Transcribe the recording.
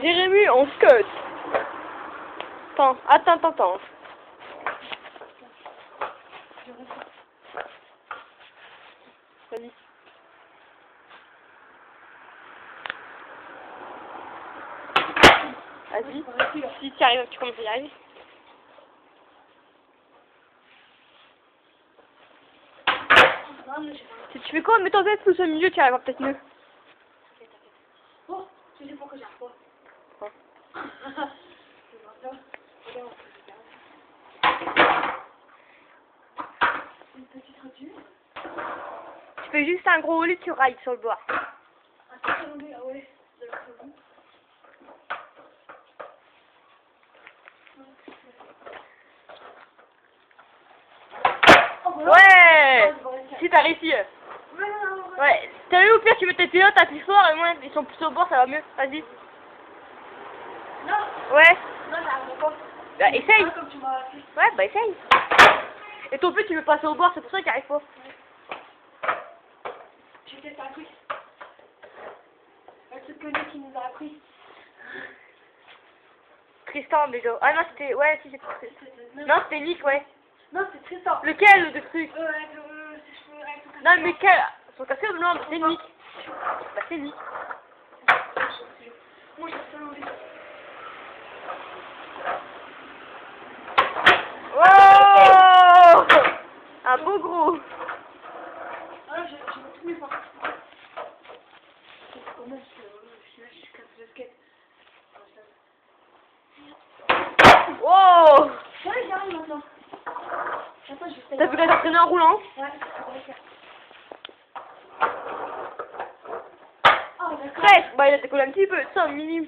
Jérémy, on scute. Attends. Vas-y. Vas-y. Si tu arrives, tu commences à y arriver. Si tu fais quoi? Mets ton tête plus au milieu, tu arriveras peut-être mieux. Oh, tu sais pourquoi j'arrive pas. Oh. Une petite retenue. Tu fais juste un gros lit, tu railles sur le bord. Ah ouais. Ouais! Si t'as réussi. Ouais. T'as vu au pire tu mets tes pilotes, t'appuies fort et moi ils sont plus au bord, ça va mieux. Vas-y. Non. Ouais. Non, j'arrive pas. Bah essaye. Comme tu m'as fait. Ouais, bah essaye. Et ton but tu veux passer au bord, c'est pour ça qu'il arrive pas. J'ai peut-être appris. Un truc que lui qui nous a appris. Tristan déjà. Ah non c'était. Ouais si c'était. Non c'était Nick, ouais. Non, c'est Tristan. Lequel de truc? Avec ses cheveux, avec son Non mais quel? Son casque blanc, c'est Nick. Bah c'est Nick. Moi, j'ai fait l'enlever. Oh! Un beau gros. Ah, j'ai tous mes forces. Quand même, je suis casse le skate. Oh! Ouais, j'arrive maintenant. Attends, je vais T'as vu la traîner en roulant? Ouais, oh, d'accord. Ouais, bah il a décollé un petit peu, ça, minime.